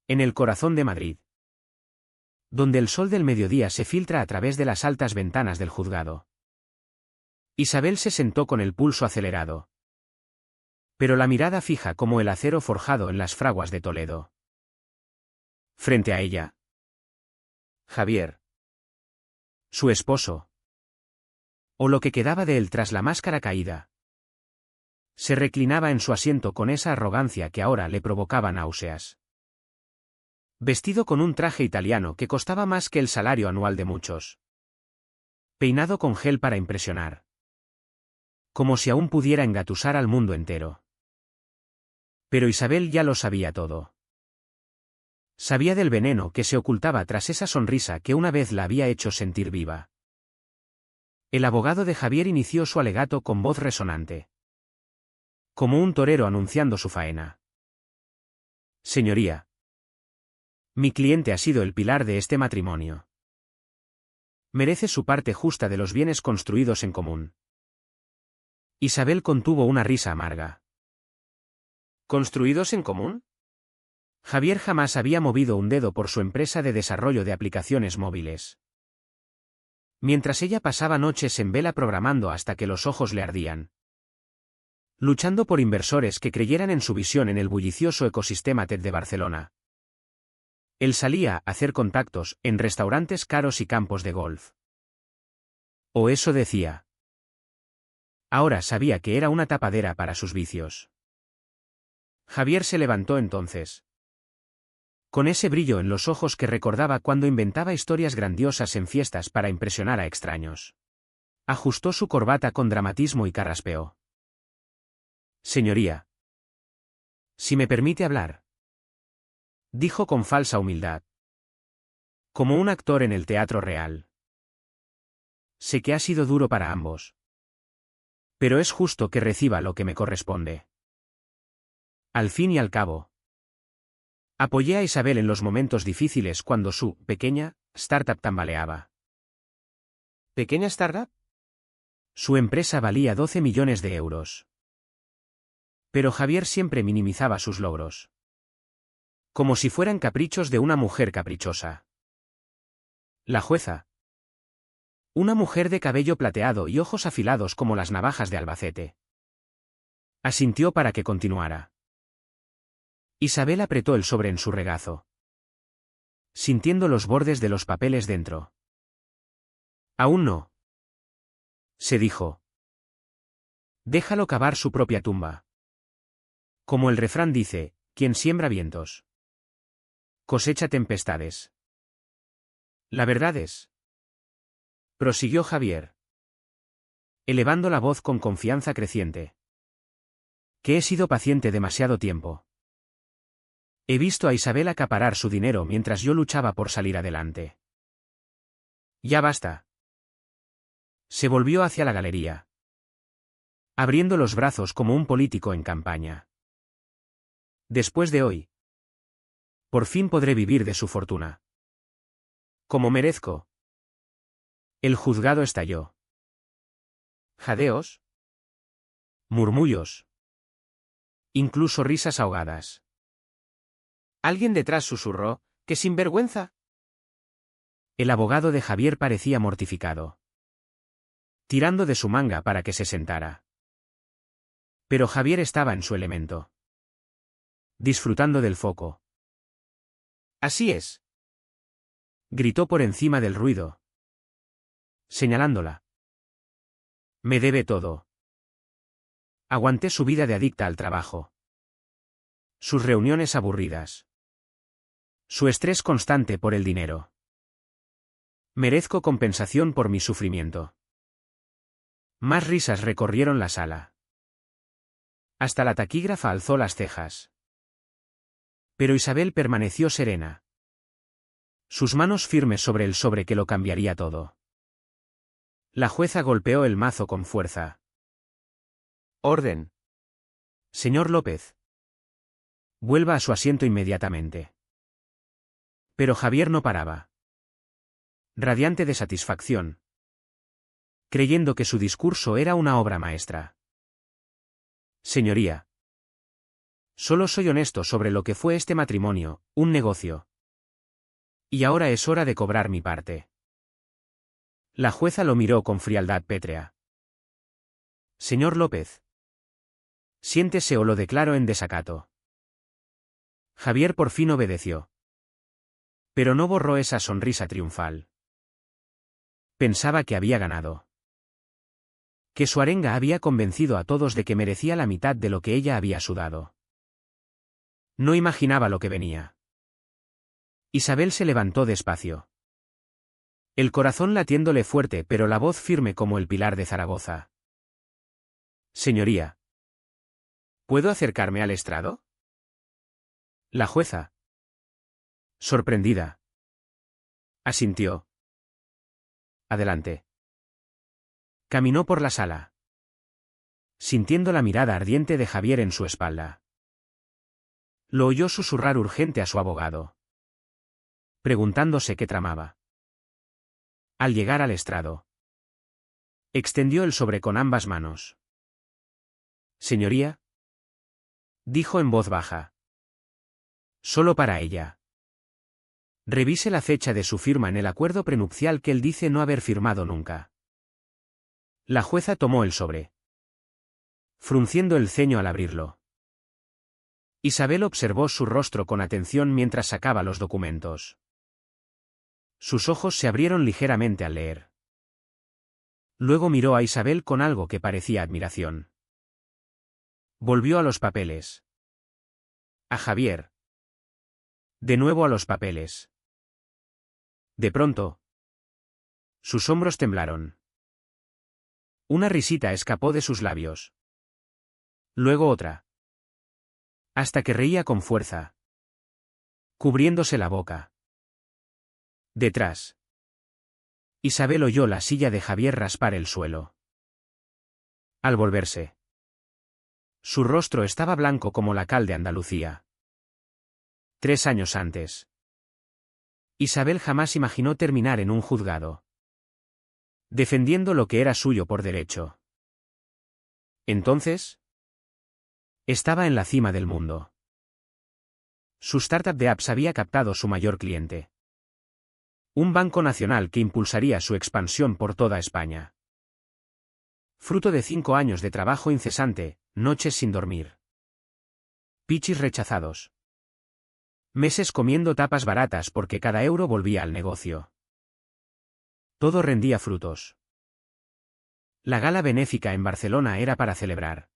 En el corazón de Madrid, donde el sol del mediodía se filtra a través de las altas ventanas del juzgado. Isabel se sentó con el pulso acelerado, pero la mirada fija como el acero forjado en las fraguas de Toledo. Frente a ella, Javier, su esposo, o lo que quedaba de él tras la máscara caída, se reclinaba en su asiento con esa arrogancia que ahora le provocaba náuseas. Vestido con un traje italiano que costaba más que el salario anual de muchos. Peinado con gel para impresionar. Como si aún pudiera engatusar al mundo entero. Pero Isabel ya lo sabía todo. Sabía del veneno que se ocultaba tras esa sonrisa que una vez la había hecho sentir viva. El abogado de Javier inició su alegato con voz resonante. Como un torero anunciando su faena. Señoría. Mi cliente ha sido el pilar de este matrimonio. Merece su parte justa de los bienes construidos en común. Isabel contuvo una risa amarga. ¿Construidos en común? Javier jamás había movido un dedo por su empresa de desarrollo de aplicaciones móviles. Mientras ella pasaba noches en vela programando hasta que los ojos le ardían. Luchando por inversores que creyeran en su visión en el bullicioso ecosistema TED de Barcelona. Él salía a hacer contactos en restaurantes caros y campos de golf. O eso decía. Ahora sabía que era una tapadera para sus vicios. Javier se levantó entonces. Con ese brillo en los ojos que recordaba cuando inventaba historias grandiosas en fiestas para impresionar a extraños. Ajustó su corbata con dramatismo y carraspeó. Señoría. Si me permite hablar. Dijo con falsa humildad. Como un actor en el teatro real. Sé que ha sido duro para ambos. Pero es justo que reciba lo que me corresponde. Al fin y al cabo. Apoyé a Isabel en los momentos difíciles cuando su pequeña startup tambaleaba. ¿Pequeña startup? Su empresa valía 12 millones de euros. Pero Javier siempre minimizaba sus logros. Como si fueran caprichos de una mujer caprichosa. La jueza. Una mujer de cabello plateado y ojos afilados como las navajas de Albacete. Asintió para que continuara. Isabel apretó el sobre en su regazo. Sintiendo los bordes de los papeles dentro. Aún no. Se dijo. Déjalo cavar su propia tumba. Como el refrán dice, quien siembra vientos. Cosecha tempestades. La verdad es. Prosiguió Javier. Elevando la voz con confianza creciente. Que he sido paciente demasiado tiempo. He visto a Isabel acaparar su dinero mientras yo luchaba por salir adelante. Ya basta. Se volvió hacia la galería. Abriendo los brazos como un político en campaña. Después de hoy. Por fin podré vivir de su fortuna. Como merezco. El juzgado estalló. Jadeos. Murmullos. Incluso risas ahogadas. Alguien detrás susurró, ¡qué sinvergüenza! El abogado de Javier parecía mortificado. Tirando de su manga para que se sentara. Pero Javier estaba en su elemento. Disfrutando del foco. Así es. Gritó por encima del ruido. Señalándola. Me debe todo. Aguanté su vida de adicta al trabajo. Sus reuniones aburridas. Su estrés constante por el dinero. Merezco compensación por mi sufrimiento. Más risas recorrieron la sala. Hasta la taquígrafa alzó las cejas. Pero Isabel permaneció serena. Sus manos firmes sobre el sobre que lo cambiaría todo. La jueza golpeó el mazo con fuerza. Orden. Señor López. Vuelva a su asiento inmediatamente. Pero Javier no paraba. Radiante de satisfacción. Creyendo que su discurso era una obra maestra. Señoría. Solo soy honesto sobre lo que fue este matrimonio, un negocio. Y ahora es hora de cobrar mi parte. La jueza lo miró con frialdad pétrea. Señor López. Siéntese o lo declaro en desacato. Javier por fin obedeció. Pero no borró esa sonrisa triunfal. Pensaba que había ganado. Que su arenga había convencido a todos de que merecía la mitad de lo que ella había sudado. No imaginaba lo que venía. Isabel se levantó despacio. El corazón latiéndole fuerte pero la voz firme como el pilar de Zaragoza. Señoría. ¿Puedo acercarme al estrado? La jueza. Sorprendida. Asintió. Adelante. Caminó por la sala. Sintiendo la mirada ardiente de Javier en su espalda. Lo oyó susurrar urgente a su abogado. Preguntándose qué tramaba. Al llegar al estrado. Extendió el sobre con ambas manos. Señoría. Dijo en voz baja. Solo para ella. Revise la fecha de su firma en el acuerdo prenupcial que él dice no haber firmado nunca. La jueza tomó el sobre. Frunciendo el ceño al abrirlo. Isabel observó su rostro con atención mientras sacaba los documentos. Sus ojos se abrieron ligeramente al leer. Luego miró a Isabel con algo que parecía admiración. Volvió a los papeles. A Javier. De nuevo a los papeles. De pronto. Sus hombros temblaron. Una risita escapó de sus labios. Luego otra. Hasta que reía con fuerza. Cubriéndose la boca. Detrás. Isabel oyó la silla de Javier raspar el suelo. Al volverse. Su rostro estaba blanco como la cal de Andalucía. 3 años antes. Isabel jamás imaginó terminar en un juzgado. Defendiendo lo que era suyo por derecho. Entonces. Estaba en la cima del mundo. Su startup de apps había captado su mayor cliente. Un banco nacional que impulsaría su expansión por toda España. Fruto de 5 años de trabajo incesante, noches sin dormir. Pichis rechazados. Meses comiendo tapas baratas porque cada euro volvía al negocio. Todo rendía frutos. La gala benéfica en Barcelona era para celebrar.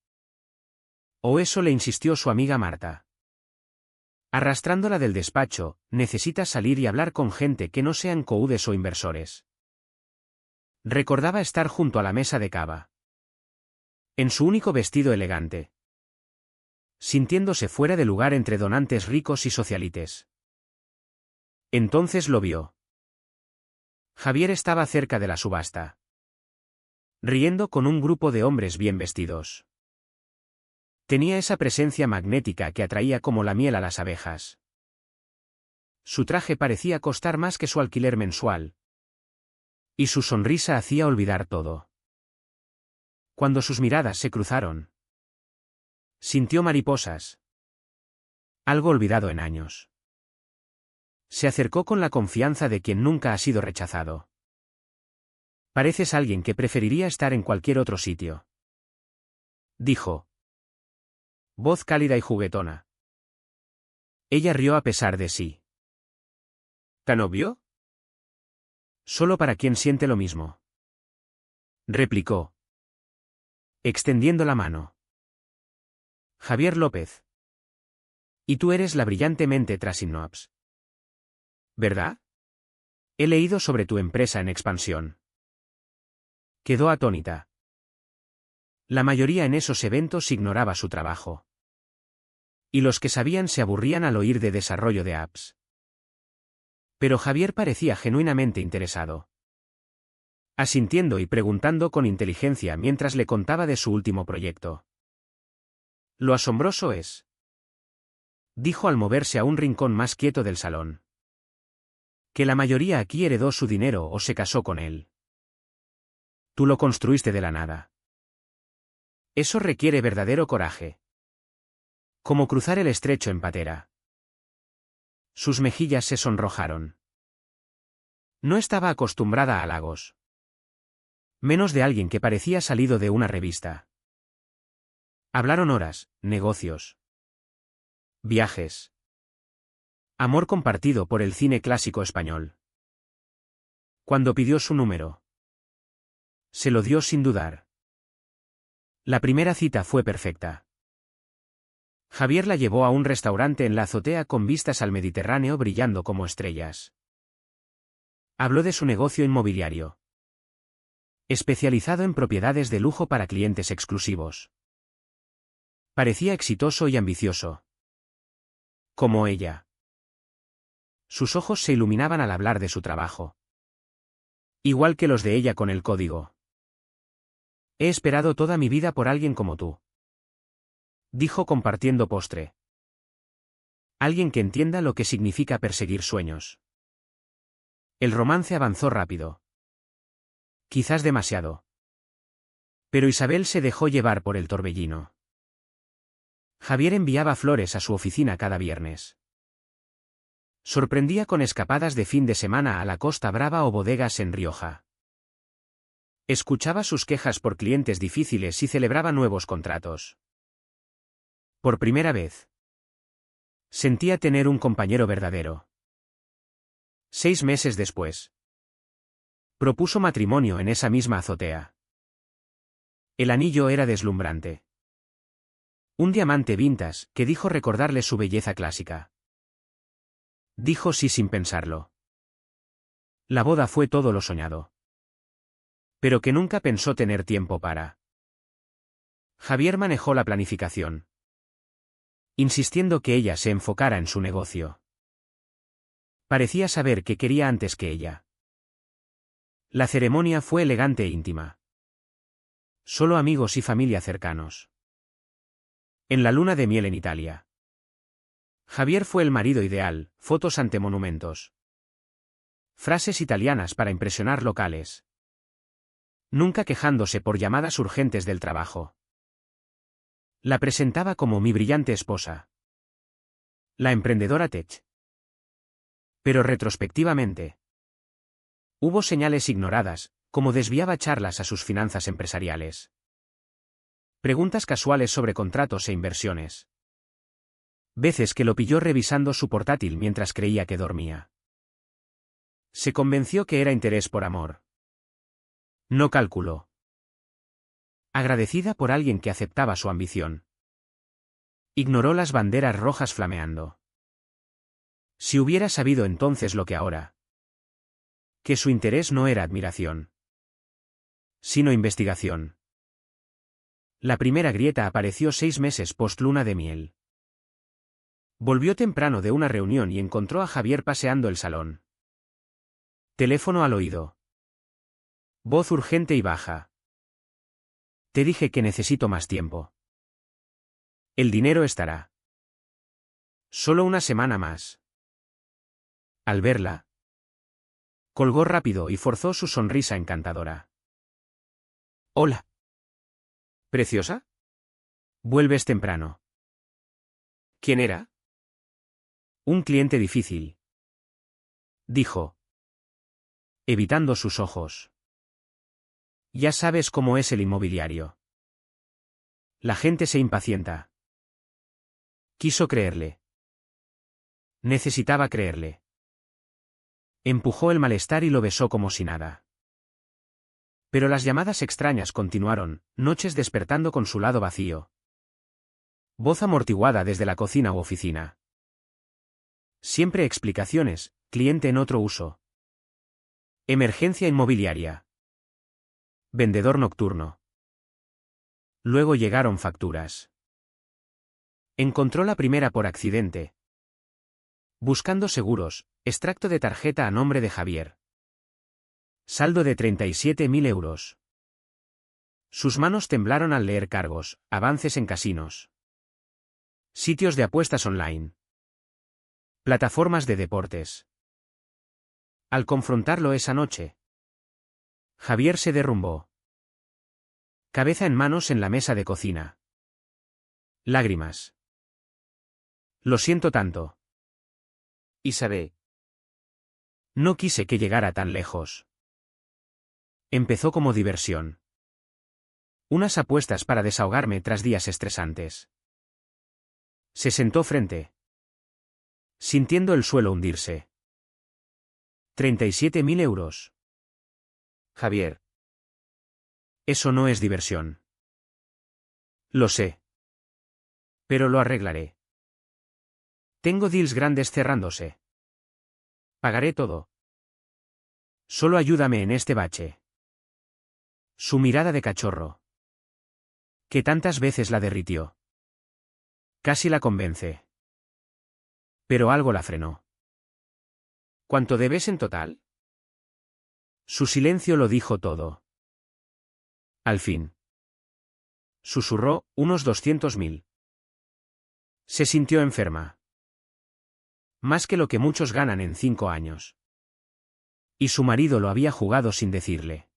O eso le insistió su amiga Marta. Arrastrándola del despacho, necesitas salir y hablar con gente que no sean coudes o inversores. Recordaba estar junto a la mesa de cava. En su único vestido elegante. Sintiéndose fuera de lugar entre donantes ricos y socialites. Entonces lo vio. Javier estaba cerca de la subasta. Riendo con un grupo de hombres bien vestidos. Tenía esa presencia magnética que atraía como la miel a las abejas. Su traje parecía costar más que su alquiler mensual. Y su sonrisa hacía olvidar todo. Cuando sus miradas se cruzaron. Sintió mariposas. Algo olvidado en años. Se acercó con la confianza de quien nunca ha sido rechazado. Pareces alguien que preferiría estar en cualquier otro sitio. Dijo. Voz cálida y juguetona. Ella rió a pesar de sí. ¿Tan obvio? Solo para quien siente lo mismo. Replicó. Extendiendo la mano. Javier López. Y tú eres la brillantemente Trasinnops. ¿Verdad? He leído sobre tu empresa en expansión. Quedó atónita. La mayoría en esos eventos ignoraba su trabajo. Y los que sabían se aburrían al oír de desarrollo de apps. Pero Javier parecía genuinamente interesado. Asintiendo y preguntando con inteligencia mientras le contaba de su último proyecto. Lo asombroso es. Dijo al moverse a un rincón más quieto del salón. Que la mayoría aquí heredó su dinero o se casó con él. Tú lo construiste de la nada. Eso requiere verdadero coraje. Como cruzar el estrecho en patera. Sus mejillas se sonrojaron. No estaba acostumbrada a halagos. Menos de alguien que parecía salido de una revista. Hablaron horas, negocios. Viajes. Amor compartido por el cine clásico español. Cuando pidió su número, se lo dio sin dudar. La primera cita fue perfecta. Javier la llevó a un restaurante en la azotea con vistas al Mediterráneo brillando como estrellas. Habló de su negocio inmobiliario, especializado en propiedades de lujo para clientes exclusivos. Parecía exitoso y ambicioso. Como ella. Sus ojos se iluminaban al hablar de su trabajo. Igual que los de ella con el código. He esperado toda mi vida por alguien como tú. Dijo compartiendo postre. Alguien que entienda lo que significa perseguir sueños. El romance avanzó rápido. Quizás demasiado. Pero Isabel se dejó llevar por el torbellino. Javier enviaba flores a su oficina cada viernes. Sorprendía con escapadas de fin de semana a la Costa Brava o bodegas en Rioja. Escuchaba sus quejas por clientes difíciles y celebraba nuevos contratos. Por primera vez. Sentía tener un compañero verdadero. 6 meses después. Propuso matrimonio en esa misma azotea. El anillo era deslumbrante. Un diamante vintage que dijo recordarle su belleza clásica. Dijo sí sin pensarlo. La boda fue todo lo soñado. Pero que nunca pensó tener tiempo para. Javier manejó la planificación, insistiendo que ella se enfocara en su negocio. Parecía saber qué quería antes que ella. La ceremonia fue elegante e íntima. Solo amigos y familia cercanos. En la luna de miel en Italia. Javier fue el marido ideal, fotos ante monumentos. Frases italianas para impresionar locales. Nunca quejándose por llamadas urgentes del trabajo. La presentaba como mi brillante esposa. La emprendedora Tech. Pero retrospectivamente. Hubo señales ignoradas, como desviaba charlas a sus finanzas empresariales. Preguntas casuales sobre contratos e inversiones. Veces que lo pilló revisando su portátil mientras creía que dormía. Se convenció que era interés por amor. No calculó. Agradecida por alguien que aceptaba su ambición. Ignoró las banderas rojas flameando. Si hubiera sabido entonces lo que ahora. Que su interés no era admiración, sino investigación. La primera grieta apareció 6 meses post luna de miel. Volvió temprano de una reunión y encontró a Javier paseando el salón. Teléfono al oído. Voz urgente y baja. Te dije que necesito más tiempo. El dinero estará. Solo una semana más. Al verla, colgó rápido y forzó su sonrisa encantadora. Hola. ¿Preciosa? Vuelves temprano. ¿Quién era? Un cliente difícil. Dijo, evitando sus ojos. Ya sabes cómo es el inmobiliario. La gente se impacienta. Quiso creerle. Necesitaba creerle. Empujó el malestar y lo besó como si nada. Pero las llamadas extrañas continuaron, noches despertando con su lado vacío. Voz amortiguada desde la cocina u oficina. Siempre explicaciones, cliente en otro uso. Emergencia inmobiliaria. Vendedor nocturno. Luego llegaron facturas. Encontró la primera por accidente. Buscando seguros, extracto de tarjeta a nombre de Javier. Saldo de 37.000 euros. Sus manos temblaron al leer cargos, avances en casinos. Sitios de apuestas online. Plataformas de deportes. Al confrontarlo esa noche, Javier se derrumbó. Cabeza en manos en la mesa de cocina. Lágrimas. Lo siento tanto. Isabel. No quise que llegara tan lejos. Empezó como diversión. Unas apuestas para desahogarme tras días estresantes. Se sentó frente, sintiendo el suelo hundirse. 37.000 euros. Javier. Eso no es diversión. Lo sé. Pero lo arreglaré. Tengo deals grandes cerrándose. Pagaré todo. Solo ayúdame en este bache. Su mirada de cachorro, que tantas veces la derritió, casi la convence. Pero algo la frenó. ¿Cuánto debes en total? Su silencio lo dijo todo. Al fin. Susurró, unos 200.000. Se sintió enferma. Más que lo que muchos ganan en 5 años. Y su marido lo había jugado sin decirle.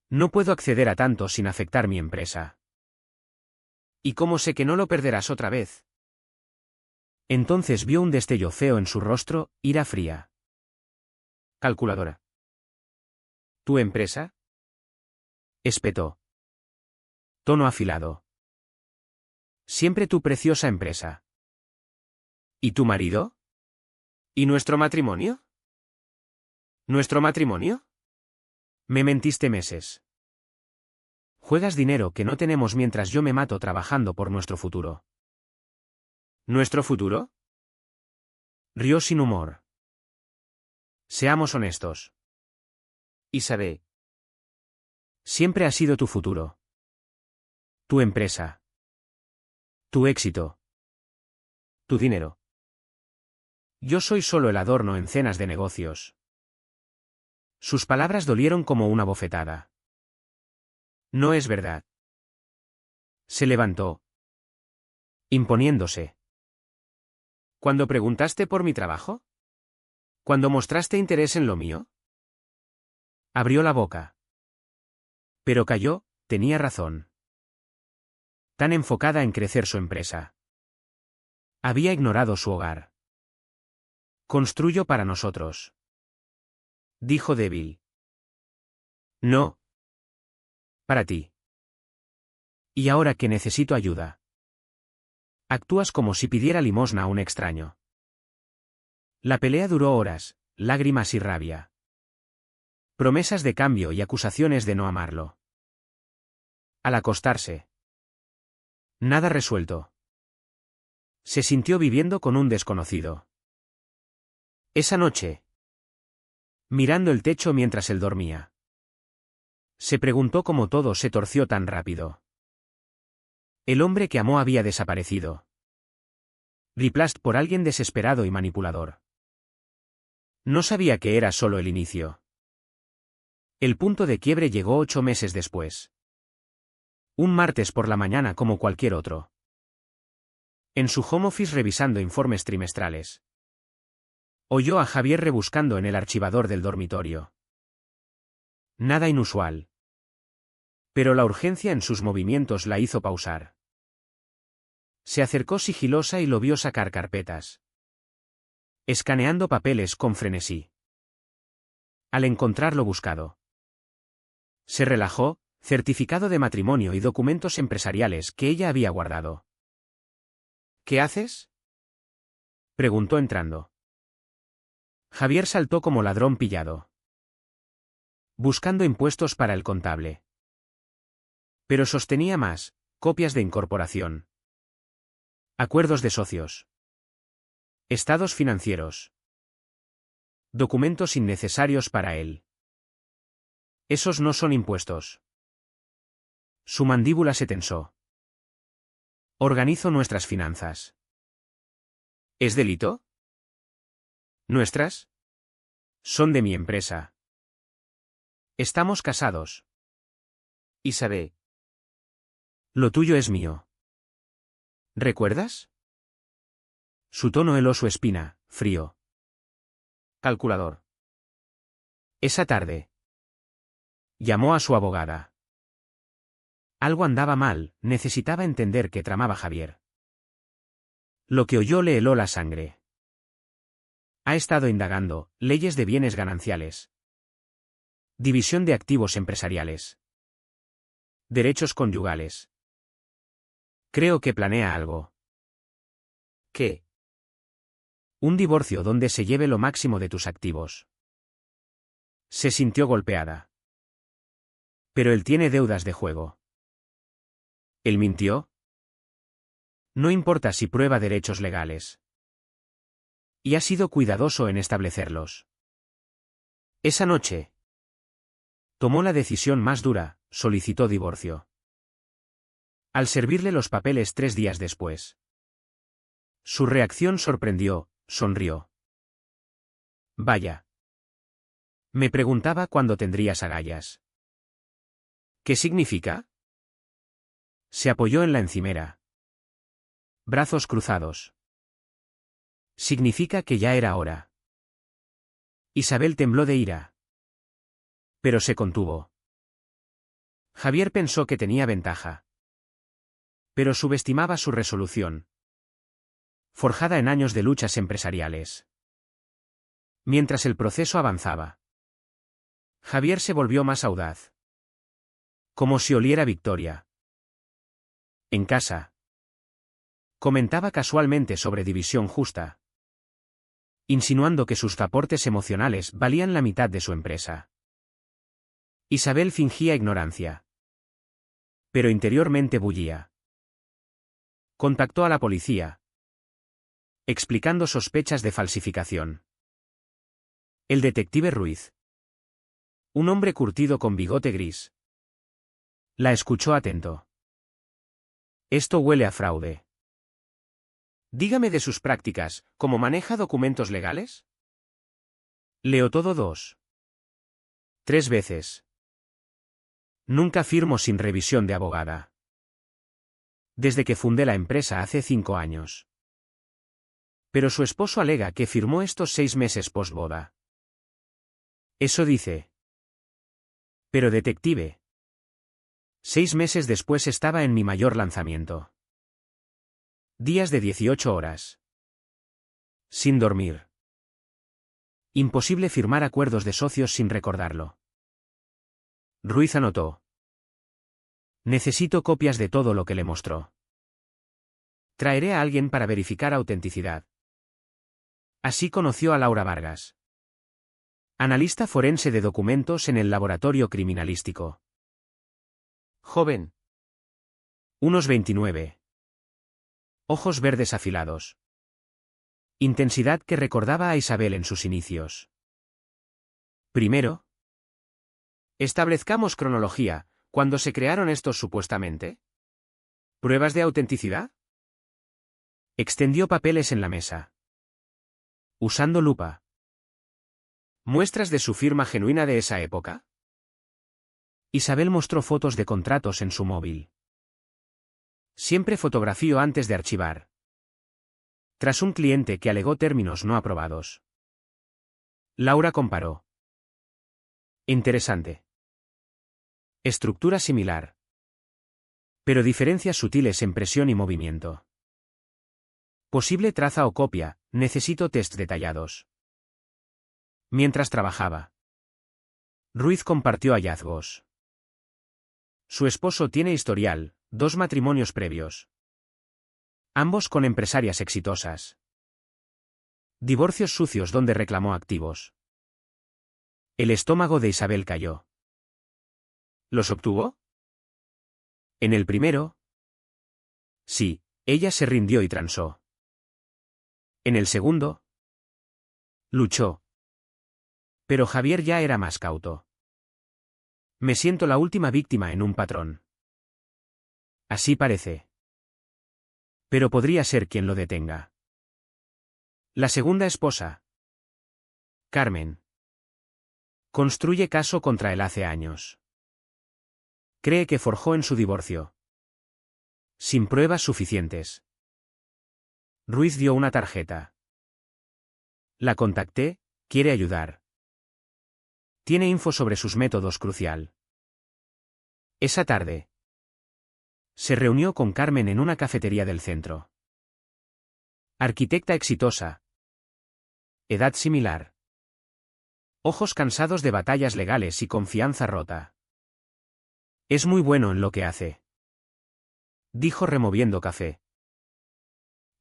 No puedo acceder a tanto sin afectar mi empresa. ¿Y cómo sé que no lo perderás otra vez? Entonces vio un destello feo en su rostro, ira fría. Calculadora. ¿Tu empresa? Espetó. Tono afilado. Siempre tu preciosa empresa. ¿Y tu marido? ¿Y nuestro matrimonio? ¿Nuestro matrimonio? Me mentiste meses. Juegas dinero que no tenemos mientras yo me mato trabajando por nuestro futuro. ¿Nuestro futuro? Rió sin humor. Seamos honestos. Isabel. Siempre ha sido tu futuro. Tu empresa. Tu éxito. Tu dinero. Yo soy solo el adorno en cenas de negocios. Sus palabras dolieron como una bofetada. No es verdad. Se levantó, imponiéndose. ¿Cuando preguntaste por mi trabajo? ¿Cuando mostraste interés en lo mío? Abrió la boca. Pero calló, tenía razón. Tan enfocada en crecer su empresa. Había ignorado su hogar. Construyo para nosotros. Dijo débil. No. Para ti. Y ahora que necesito ayuda. Actúas como si pidiera limosna a un extraño. La pelea duró horas, lágrimas y rabia. Promesas de cambio y acusaciones de no amarlo. Al acostarse. Nada resuelto. Se sintió viviendo con un desconocido. Esa noche. Mirando el techo mientras él dormía. Se preguntó cómo todo se torció tan rápido. El hombre que amó había desaparecido. Replaced por alguien desesperado y manipulador. No sabía que era solo el inicio. El punto de quiebre llegó 8 meses después. Un martes por la mañana como cualquier otro. En su home office revisando informes trimestrales. Oyó a Javier rebuscando en el archivador del dormitorio. Nada inusual. Pero la urgencia en sus movimientos la hizo pausar. Se acercó sigilosa y lo vio sacar carpetas. Escaneando papeles con frenesí. Al encontrar lo buscado. Se relajó, certificado de matrimonio y documentos empresariales que ella había guardado. ¿Qué haces? Preguntó entrando. Javier saltó como ladrón pillado. Buscando impuestos para el contable. Pero sostenía más, copias de incorporación. Acuerdos de socios. Estados financieros. Documentos innecesarios para él. Esos no son impuestos. Su mandíbula se tensó. Organizo nuestras finanzas. ¿Es delito? ¿Nuestras? Son de mi empresa. Estamos casados. Isabel. Lo tuyo es mío. ¿Recuerdas? Su tono heló su espina, frío. Calculador. Esa tarde. Llamó a su abogada. Algo andaba mal, necesitaba entender qué tramaba Javier. Lo que oyó le heló la sangre. Ha estado indagando, leyes de bienes gananciales. División de activos empresariales. Derechos conyugales. Creo que planea algo. ¿Qué? Un divorcio donde se lleve lo máximo de tus activos. Se sintió golpeada. Pero él tiene deudas de juego. ¿Él mintió? No importa si prueba derechos legales. Y ha sido cuidadoso en establecerlos. Esa noche. Tomó la decisión más dura, solicitó divorcio. Al servirle los papeles 3 días después. Su reacción sorprendió, sonrió. Vaya. Me preguntaba cuándo tendrías agallas. ¿Qué significa? Se apoyó en la encimera. Brazos cruzados. Significa que ya era hora. Isabel tembló de ira. Pero se contuvo. Javier pensó que tenía ventaja. Pero subestimaba su resolución. Forjada en años de luchas empresariales. Mientras el proceso avanzaba, Javier se volvió más audaz. Como si oliera victoria. En casa. Comentaba casualmente sobre división justa. Insinuando que sus aportes emocionales valían la mitad de su empresa. Isabel fingía ignorancia. Pero interiormente bullía. Contactó a la policía. Explicando sospechas de falsificación. El detective Ruiz. Un hombre curtido con bigote gris. La escuchó atento. Esto huele a fraude. Dígame de sus prácticas, ¿cómo maneja documentos legales? Leo todo 2. 3 veces. Nunca firmo sin revisión de abogada. Desde que fundé la empresa hace 5 años. Pero su esposo alega que firmó estos 6 meses posboda. Eso dice. Pero detective. 6 meses después estaba en mi mayor lanzamiento. Días de 18 horas. Sin dormir. Imposible firmar acuerdos de socios sin recordarlo. Ruiz anotó. Necesito copias de todo lo que le mostró. Traeré a alguien para verificar autenticidad. Así conoció a Laura Vargas. Analista forense de documentos en el laboratorio criminalístico. Joven. Unos 29. Ojos verdes afilados. Intensidad que recordaba a Isabel en sus inicios. Primero. Establezcamos cronología, ¿cuándo se crearon estos supuestamente? ¿Pruebas de autenticidad? Extendió papeles en la mesa. Usando lupa. ¿Muestras de su firma genuina de esa época? Isabel mostró fotos de contratos en su móvil. Siempre fotografío antes de archivar. Tras un cliente que alegó términos no aprobados. Laura comparó. Interesante. Estructura similar. Pero diferencias sutiles en presión y movimiento. Posible traza o copia, necesito test detallados. Mientras trabajaba, Ruiz compartió hallazgos. Su esposo tiene historial, 2 matrimonios previos. Ambos con empresarias exitosas. Divorcios sucios donde reclamó activos. El estómago de Isabel cayó. ¿Los obtuvo? En el primero. Sí, ella se rindió y transó. En el segundo. Luchó. Pero Javier ya era más cauto. Me siento la última víctima en un patrón. Así parece. Pero podría ser quien lo detenga. La segunda esposa. Carmen. Construye caso contra él hace años. Cree que forjó en su divorcio. Sin pruebas suficientes. Ruiz dio una tarjeta. La contacté, quiere ayudar. Tiene info sobre sus métodos crucial. Esa tarde. Se reunió con Carmen en una cafetería del centro. Arquitecta exitosa. Edad similar. Ojos cansados de batallas legales y confianza rota. Es muy bueno en lo que hace. Dijo removiendo café.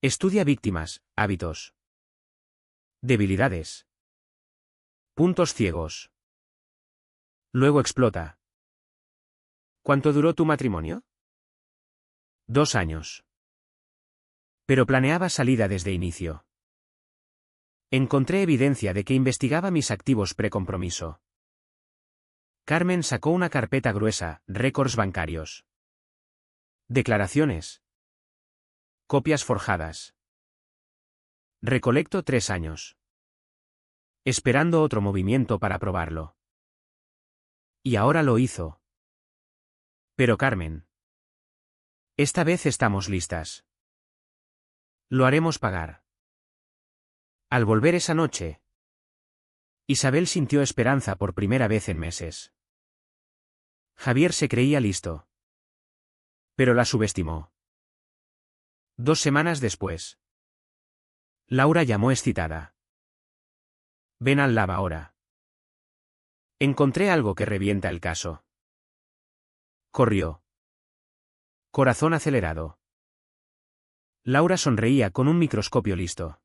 Estudia víctimas, hábitos. Debilidades. Puntos ciegos. Luego explota. ¿Cuánto duró tu matrimonio? 2 años. Pero planeaba salida desde inicio. Encontré evidencia de que investigaba mis activos pre-compromiso. Carmen sacó una carpeta gruesa, récords bancarios. Declaraciones. Copias forjadas. Recolecto 3 años. Esperando otro movimiento para probarlo. Y ahora lo hizo. Pero Carmen. Esta vez estamos listas. Lo haremos pagar. Al volver esa noche, Isabel sintió esperanza por primera vez en meses. Javier se creía listo. Pero la subestimó. 2 semanas después. Laura llamó excitada. Ven al lab ahora. Encontré algo que revienta el caso. Corrió. Corazón acelerado. Laura sonreía con un microscopio listo.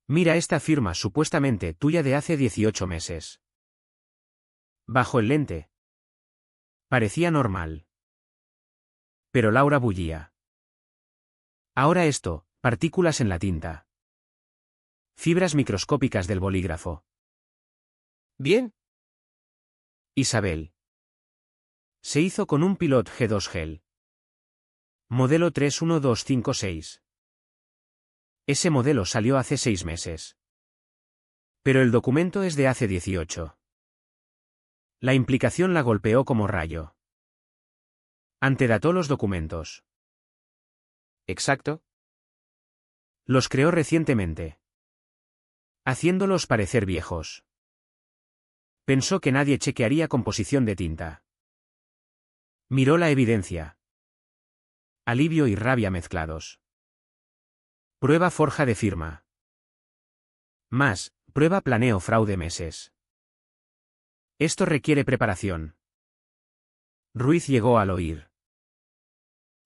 Mira esta firma supuestamente tuya de hace 18 meses. Bajo el lente. Parecía normal. Pero Laura bullía. Ahora esto, partículas en la tinta. Fibras microscópicas del bolígrafo. Bien. Isabel. Se hizo con un Pilot G2 Gel. Modelo 31256. Ese modelo salió hace 6 meses. Pero el documento es de hace 18. La implicación la golpeó como rayo. Antedató los documentos. Exacto. Los creó recientemente. Haciéndolos parecer viejos. Pensó que nadie chequearía composición de tinta. Miró la evidencia. Alivio y rabia mezclados. Prueba forja de firma. Más, prueba planeo fraude meses. Esto requiere preparación. Ruiz llegó al oír.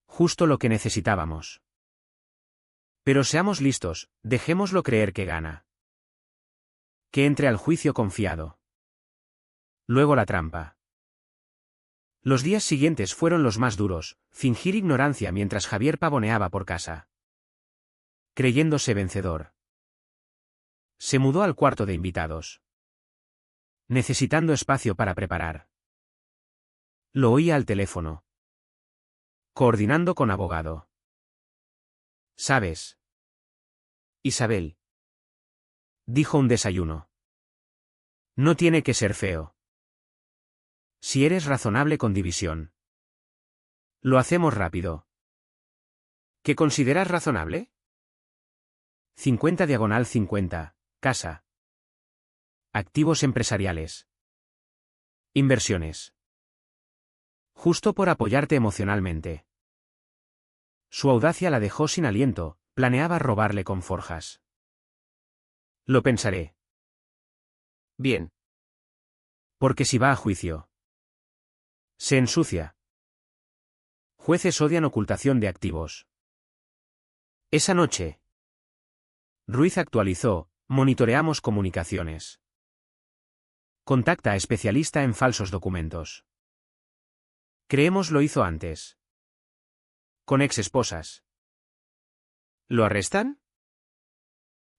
Justo lo que necesitábamos. Pero seamos listos, dejémoslo creer que gana. Que entre al juicio confiado. Luego la trampa. Los días siguientes fueron los más duros, fingir ignorancia mientras Javier pavoneaba por casa. Creyéndose vencedor. Se mudó al cuarto de invitados. Necesitando espacio para preparar. Lo oía al teléfono. Coordinando con abogado. ¿Sabes? Isabel. Dijo un desayuno. No tiene que ser feo. Si eres razonable con división. Lo hacemos rápido. ¿Qué consideras razonable? 50/50, casa. Activos empresariales. Inversiones. Justo por apoyarte emocionalmente. Su audacia la dejó sin aliento, planeaba robarle con forjas. Lo pensaré. Bien. Porque si va a juicio. Se ensucia. Jueces odian ocultación de activos. Esa noche. Ruiz actualizó, monitoreamos comunicaciones. Contacta a especialista en falsos documentos. Creemos lo hizo antes. Con ex esposas. ¿Lo arrestan?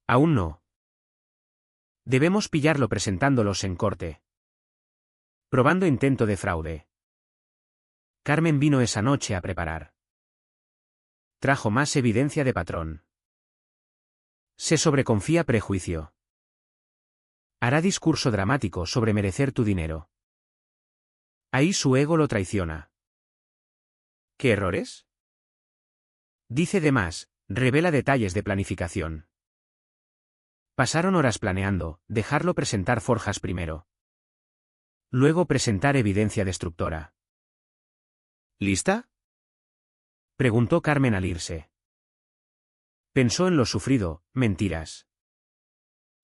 Aún no. Debemos pillarlo presentándolos en corte. Probando intento de fraude. Carmen vino esa noche a preparar. Trajo más evidencia de patrón. Se sobreconfía prejuicio. Hará discurso dramático sobre merecer tu dinero. Ahí su ego lo traiciona. ¿Qué errores? Dice de más, revela detalles de planificación. Pasaron horas planeando, dejarlo presentar forjas primero. Luego presentar evidencia destructora. ¿Lista? Preguntó Carmen al irse. Pensó en lo sufrido, mentiras.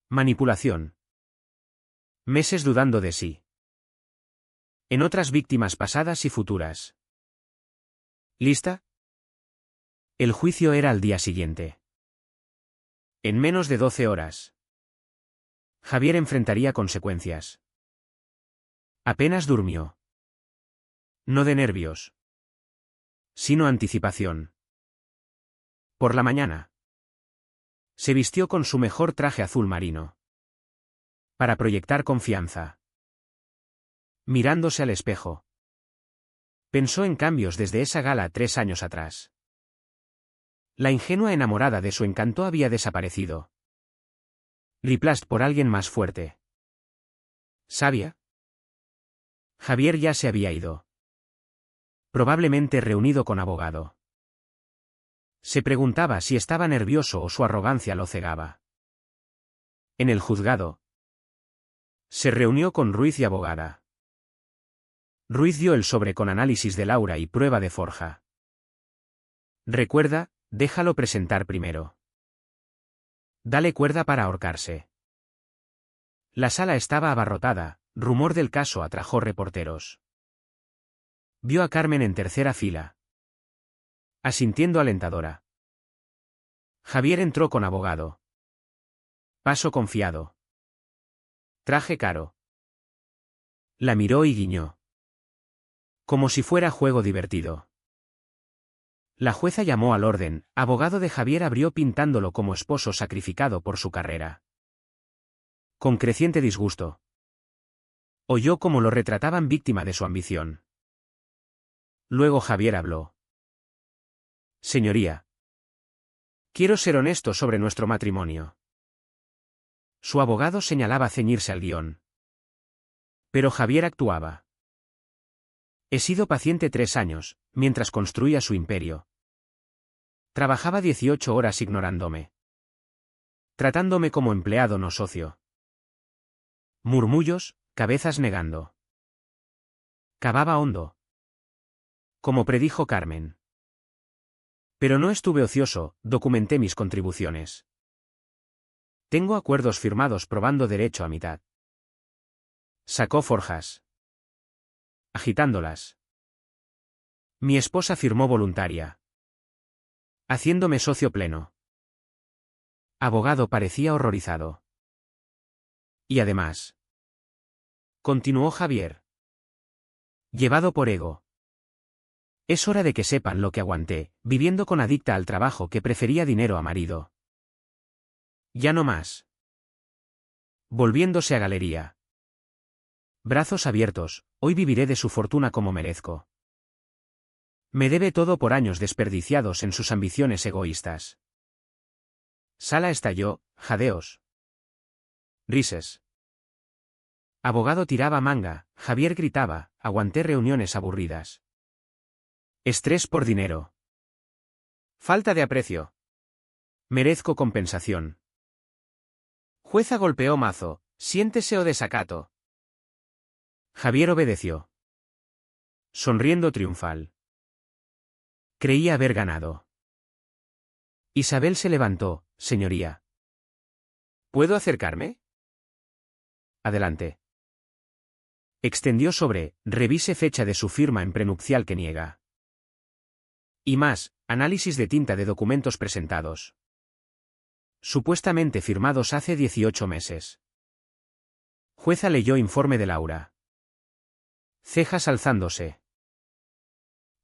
Manipulación. Meses dudando de sí. En otras víctimas pasadas y futuras. ¿Lista? El juicio era al día siguiente. En menos de 12 horas. Javier enfrentaría consecuencias. Apenas durmió. No de nervios, sino anticipación. Por la mañana. Se vistió con su mejor traje azul marino. Para proyectar confianza. Mirándose al espejo. Pensó en cambios desde esa gala 3 años atrás. La ingenua enamorada de su encanto había desaparecido. Replaced por alguien más fuerte. ¿Sabia? Javier ya se había ido. Probablemente reunido con abogado. Se preguntaba si estaba nervioso o su arrogancia lo cegaba. En el juzgado. Se reunió con Ruiz y abogada. Ruiz dio el sobre con análisis de Laura y prueba de forja. Recuerda, déjalo presentar primero. Dale cuerda para ahorcarse. La sala estaba abarrotada, rumor del caso atrajo reporteros. Vio a Carmen en tercera fila. Asintiendo alentadora. Javier entró con abogado. Paso confiado. Traje caro. La miró y guiñó. Como si fuera juego divertido. La jueza llamó al orden, abogado de Javier abrió pintándolo como esposo sacrificado por su carrera. Con creciente disgusto. Oyó cómo lo retrataban víctima de su ambición. Luego Javier habló. Señoría. Quiero ser honesto sobre nuestro matrimonio. Su abogado señalaba ceñirse al guión. Pero Javier actuaba. He sido paciente 3 años, mientras construía su imperio. Trabajaba 18 horas ignorándome. Tratándome como empleado no socio. Murmullos, cabezas negando. Cavaba hondo. Como predijo Carmen. Pero no estuve ocioso, documenté mis contribuciones. Tengo acuerdos firmados probando derecho a mitad. Sacó forjas. Agitándolas. Mi esposa firmó voluntaria. Haciéndome socio pleno. Abogado parecía horrorizado. Y además. Continuó Javier. Llevado por ego. Es hora de que sepan lo que aguanté, viviendo con adicta al trabajo que prefería dinero a marido. Ya no más. Volviéndose a galería. Brazos abiertos, hoy viviré de su fortuna como merezco. Me debe todo por años desperdiciados en sus ambiciones egoístas. Sala estalló, jadeos. Rises. Abogado tiraba manga, Javier gritaba, aguanté reuniones aburridas. Estrés por dinero. Falta de aprecio. Merezco compensación. Jueza golpeó mazo, siéntese o desacato. Javier obedeció. Sonriendo triunfal. Creía haber ganado. Isabel se levantó, señoría. ¿Puedo acercarme? Adelante. Extendió sobre, revise fecha de su firma en prenupcial que niega. Y más, análisis de tinta de documentos presentados. Supuestamente firmados hace 18 meses. Jueza leyó informe de Laura. Cejas alzándose.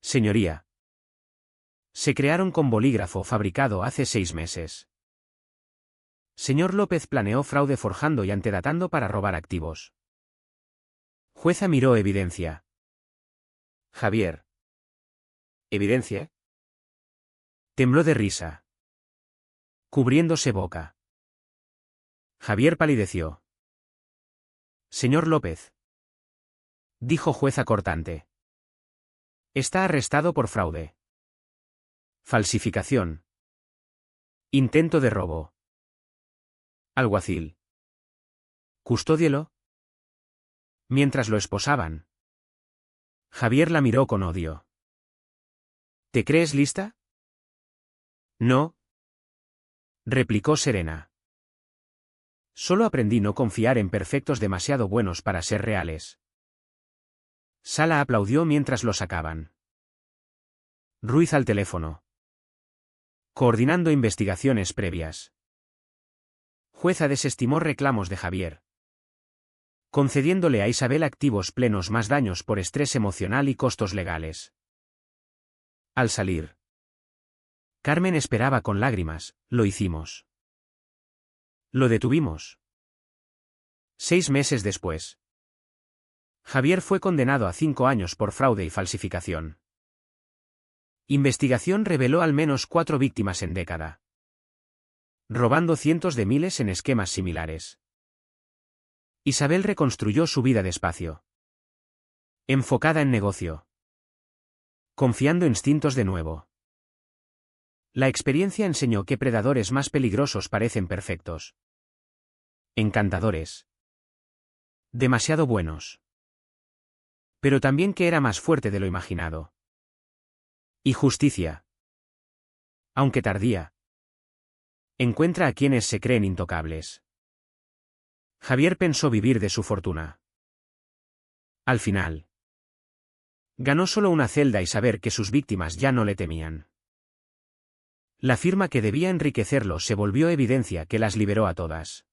Señoría. Se crearon con bolígrafo fabricado hace 6 meses. Señor López planeó fraude forjando y antedatando para robar activos. Jueza miró evidencia. Javier. ¿Evidencia? Tembló de risa. Cubriéndose boca. Javier palideció. Señor López. Dijo jueza cortante. Está arrestado por fraude. Falsificación. Intento de robo. Alguacil. Custódielo. Mientras lo esposaban. Javier la miró con odio. ¿Te crees lista? No. replicó Serena. Solo aprendí no confiar en perfectos demasiado buenos para ser reales. Sala aplaudió mientras lo sacaban. Ruiz al teléfono. Coordinando investigaciones previas. Jueza desestimó reclamos de Javier, concediéndole a Isabel activos plenos más daños por estrés emocional y costos legales. Al salir, Carmen esperaba con lágrimas. Lo hicimos. Lo detuvimos. 6 meses después, Javier fue condenado a 5 años por fraude y falsificación. Investigación reveló al menos 4 víctimas en década, robando cientos de miles en esquemas similares. Isabel reconstruyó su vida despacio, enfocada en negocio, confiando instintos de nuevo. La experiencia enseñó que predadores más peligrosos parecen perfectos, encantadores, demasiado buenos, pero también que era más fuerte de lo imaginado. Y justicia, aunque tardía, encuentra a quienes se creen intocables. Javier pensó vivir de su fortuna. Al final, ganó solo una celda y saber que sus víctimas ya no le temían. La firma que debía enriquecerlo se volvió evidencia que las liberó a todas.